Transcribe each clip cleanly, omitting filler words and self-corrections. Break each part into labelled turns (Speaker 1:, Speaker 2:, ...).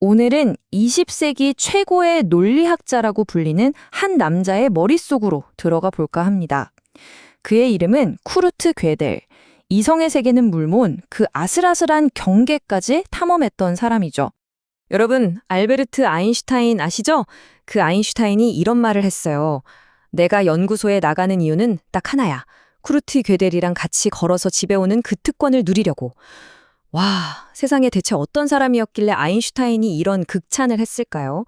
Speaker 1: 오늘은 20세기 최고의 논리학자라고 불리는 한 남자의 머릿속으로 들어가 볼까 합니다. 그의 이름은 쿠르트 괴델. 이성의 세계는 물론 그 아슬아슬한 경계까지 탐험했던 사람이죠. 여러분, 알베르트 아인슈타인 아시죠? 그 아인슈타인이 이런 말을 했어요. 내가 연구소에 나가는 이유는 딱 하나야. 쿠르트 괴델이랑 같이 걸어서 집에 오는 그 특권을 누리려고. 와, 세상에 대체 어떤 사람이었길래 아인슈타인이 이런 극찬을 했을까요?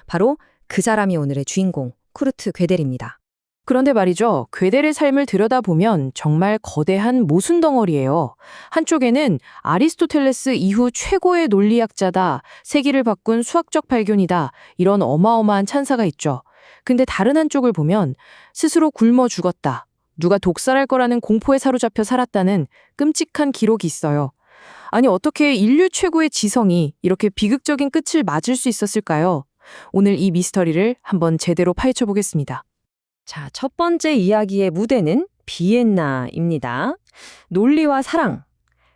Speaker 1: 바로 그 사람이 오늘의 주인공, 쿠르트 괴델입니다.
Speaker 2: 그런데 말이죠. 괴델의 삶을 들여다보면 정말 거대한 모순 덩어리예요. 한쪽에는 아리스토텔레스 이후 최고의 논리학자다, 세기를 바꾼 수학적 발견이다, 이런 어마어마한 찬사가 있죠. 근데 다른 한쪽을 보면 스스로 굶어 죽었다, 누가 독살할 거라는 공포에 사로잡혀 살았다는 끔찍한 기록이 있어요. 아니, 어떻게 인류 최고의 지성이 이렇게 비극적인 끝을 맞을 수 있었을까요? 오늘 이 미스터리를 한번 제대로 파헤쳐 보겠습니다.
Speaker 1: 자, 첫 번째 이야기의 무대는 비엔나입니다. 논리와 사랑,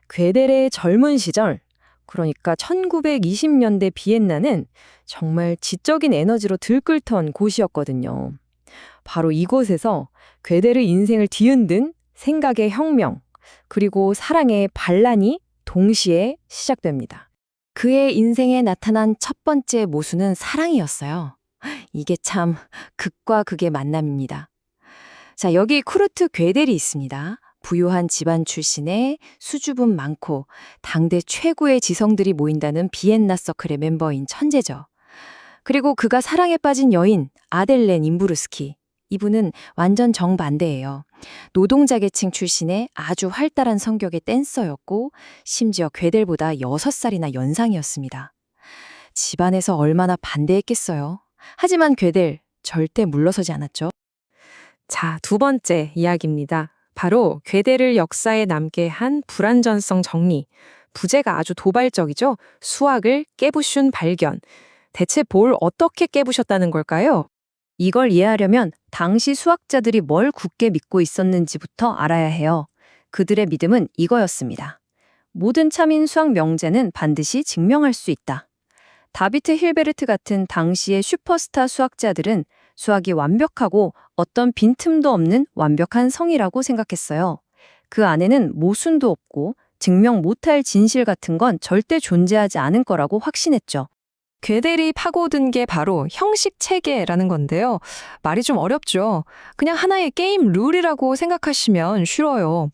Speaker 1: 괴델의 젊은 시절, 그러니까 1920년대 비엔나는 정말 지적인 에너지로 들끓던 곳이었거든요. 바로 이곳에서 괴델의 인생을 뒤흔든 생각의 혁명, 그리고 사랑의 반란이 동시에 시작됩니다. 그의 인생에 나타난 첫 번째 모순은 사랑이었어요. 이게 참 극과 극의 만남입니다. 자, 여기 쿠르트 괴델이 있습니다. 부유한 집안 출신의 수줍음 많고 당대 최고의 지성들이 모인다는 비엔나 서클의 멤버인 천재죠. 그리고 그가 사랑에 빠진 여인 아델렌 임부르스키. 이분은 완전 정반대예요. 노동자 계층 출신의 아주 활달한 성격의 댄서였고 심지어 괴델보다 6살이나 연상이었습니다. 집안에서 얼마나 반대했겠어요. 하지만 괴델 절대 물러서지 않았죠. 자, 두 번째 이야기입니다. 바로 괴델을 역사에 남게 한 불완전성 정리. 부제가 아주 도발적이죠. 수학을 깨부쉔 발견. 대체 뭘 어떻게 깨부셨다는 걸까요? 이걸 이해하려면 당시 수학자들이 뭘 굳게 믿고 있었는지부터 알아야 해요. 그들의 믿음은 이거였습니다. 모든 참인 수학 명제는 반드시 증명할 수 있다. 다비트 힐베르트 같은 당시의 슈퍼스타 수학자들은 수학이 완벽하고 어떤 빈틈도 없는 완벽한 성이라고 생각했어요. 그 안에는 모순도 없고 증명 못할 진실 같은 건 절대 존재하지 않을 거라고 확신했죠. 괴델이 파고든 게 바로 형식 체계라는 건데요. 말이 좀 어렵죠. 그냥 하나의 게임 룰이라고 생각하시면 쉬워요.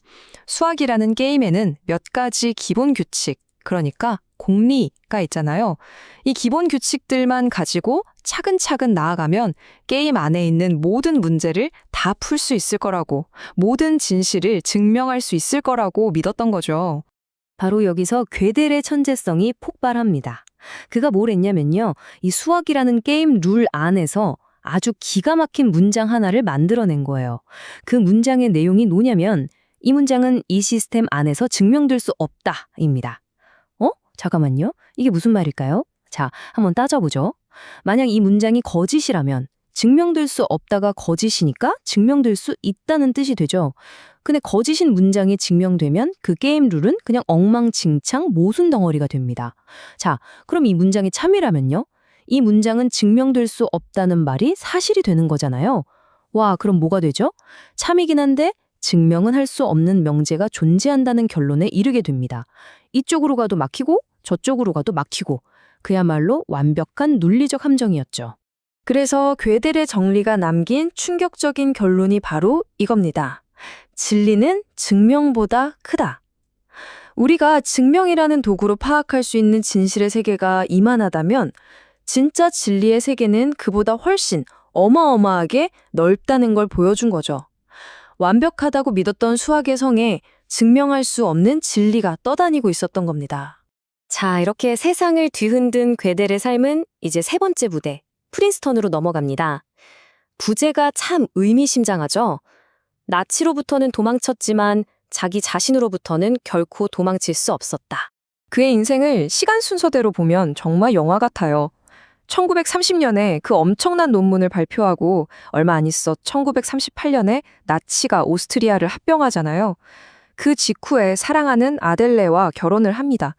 Speaker 1: 수학이라는 게임에는 몇 가지 기본 규칙, 그러니까 공리가 있잖아요. 이 기본 규칙들만 가지고 차근차근 나아가면 게임 안에 있는 모든 문제를 다 풀 수 있을 거라고, 모든 진실을 증명할 수 있을 거라고 믿었던 거죠. 바로 여기서 괴델의 천재성이 폭발합니다. 그가 뭘 했냐면요. 이 수학이라는 게임 룰 안에서 아주 기가 막힌 문장 하나를 만들어낸 거예요. 그 문장의 내용이 뭐냐면 이 문장은 이 시스템 안에서 증명될 수 없다입니다. 잠깐만요. 이게 무슨 말일까요? 자, 한번 따져보죠. 만약 이 문장이 거짓이라면 증명될 수 없다가 거짓이니까 증명될 수 있다는 뜻이 되죠. 근데 거짓인 문장이 증명되면 그 게임 룰은 그냥 엉망진창 모순 덩어리가 됩니다. 자, 그럼 이 문장이 참이라면요? 이 문장은 증명될 수 없다는 말이 사실이 되는 거잖아요. 와, 그럼 뭐가 되죠? 참이긴 한데 증명은 할 수 없는 명제가 존재한다는 결론에 이르게 됩니다. 이쪽으로 가도 막히고 저쪽으로 가도 막히고 그야말로 완벽한 논리적 함정이었죠. 그래서 괴델의 정리가 남긴 충격적인 결론이 바로 이겁니다. 진리는 증명보다 크다. 우리가 증명이라는 도구로 파악할 수 있는 진실의 세계가 이만하다면 진짜 진리의 세계는 그보다 훨씬 어마어마하게 넓다는 걸 보여준 거죠. 완벽하다고 믿었던 수학의 성에 증명할 수 없는 진리가 떠다니고 있었던 겁니다. 자, 이렇게 세상을 뒤흔든 괴델의 삶은 이제 세 번째 부대, 프린스턴으로 넘어갑니다. 부제가 참 의미심장하죠. 나치로부터는 도망쳤지만 자기 자신으로부터는 결코 도망칠 수 없었다. 그의 인생을 시간 순서대로 보면 정말 영화 같아요. 1930년에 그 엄청난 논문을 발표하고 얼마 안 있어 1938년에 나치가 오스트리아를 합병하잖아요. 그 직후에 사랑하는 아델레와 결혼을 합니다.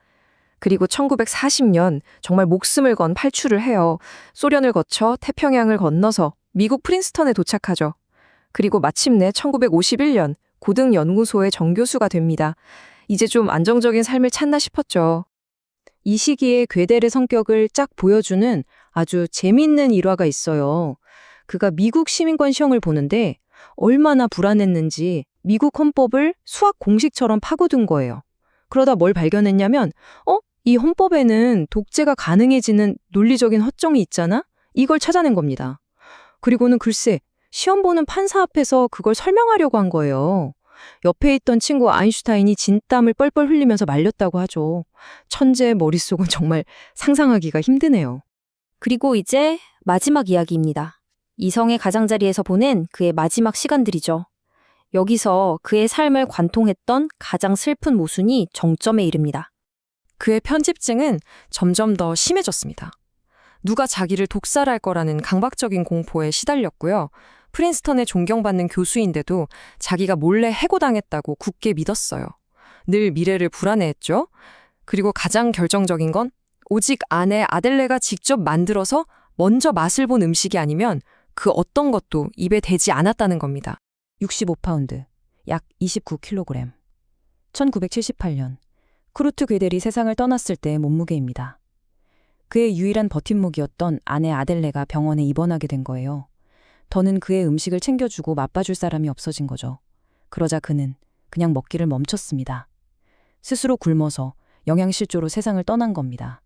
Speaker 1: 그리고 1940년 정말 목숨을 건 탈출을 해요. 소련을 거쳐 태평양을 건너서 미국 프린스턴에 도착하죠. 그리고 마침내 1951년 고등연구소의 정교수가 됩니다. 이제 좀 안정적인 삶을 찾나 싶었죠. 이 시기에 괴델의 성격을 쫙 보여주는 아주 재미있는 일화가 있어요. 그가 미국 시민권 시험을 보는데 얼마나 불안했는지 미국 헌법을 수학 공식처럼 파고든 거예요. 그러다 뭘 발견했냐면, 이 헌법에는 독재가 가능해지는 논리적인 허점이 있잖아? 이걸 찾아낸 겁니다. 그리고는 글쎄, 시험 보는 판사 앞에서 그걸 설명하려고 한 거예요. 옆에 있던 친구 아인슈타인이 진땀을 뻘뻘 흘리면서 말렸다고 하죠. 천재의 머릿속은 정말 상상하기가 힘드네요.
Speaker 3: 그리고 이제 마지막 이야기입니다. 이성의 가장자리에서 보낸 그의 마지막 시간들이죠. 여기서 그의 삶을 관통했던 가장 슬픈 모순이 정점에 이릅니다.
Speaker 1: 그의 편집증은 점점 더 심해졌습니다. 누가 자기를 독살할 거라는 강박적인 공포에 시달렸고요. 프린스턴의 존경받는 교수인데도 자기가 몰래 해고당했다고 굳게 믿었어요. 늘 미래를 불안해했죠. 그리고 가장 결정적인 건 오직 아내 아델레가 직접 만들어서 먼저 맛을 본 음식이 아니면 그 어떤 것도 입에 대지 않았다는 겁니다.
Speaker 4: 65파운드, 약 29kg. 1978년, 쿠르트 괴델이 세상을 떠났을 때의 몸무게입니다. 그의 유일한 버팀목이었던 아내 아델레가 병원에 입원하게 된 거예요. 더는 그의 음식을 챙겨주고 맛봐줄 사람이 없어진 거죠. 그러자 그는 그냥 먹기를 멈췄습니다. 스스로 굶어서 영양실조로 세상을 떠난 겁니다.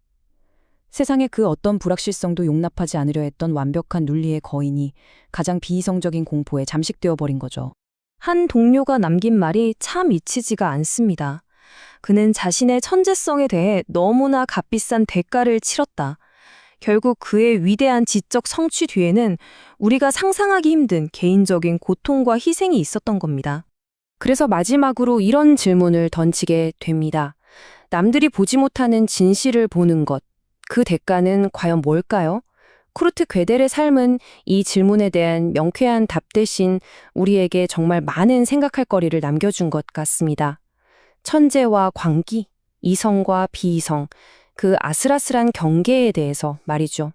Speaker 4: 세상의 그 어떤 불확실성도 용납하지 않으려 했던 완벽한 논리의 거인이 가장 비이성적인 공포에 잠식되어 버린 거죠.
Speaker 3: 한 동료가 남긴 말이 참 잊히지가 않습니다. 그는 자신의 천재성에 대해 너무나 값비싼 대가를 치렀다. 결국 그의 위대한 지적 성취 뒤에는 우리가 상상하기 힘든 개인적인 고통과 희생이 있었던 겁니다. 그래서 마지막으로 이런 질문을 던지게 됩니다. 남들이 보지 못하는 진실을 보는 것, 그 대가는 과연 뭘까요? 쿠르트 괴델의 삶은 이 질문에 대한 명쾌한 답 대신 우리에게 정말 많은 생각할 거리를 남겨준 것 같습니다. 천재와 광기, 이성과 비이성, 그 아슬아슬한 경계에 대해서 말이죠.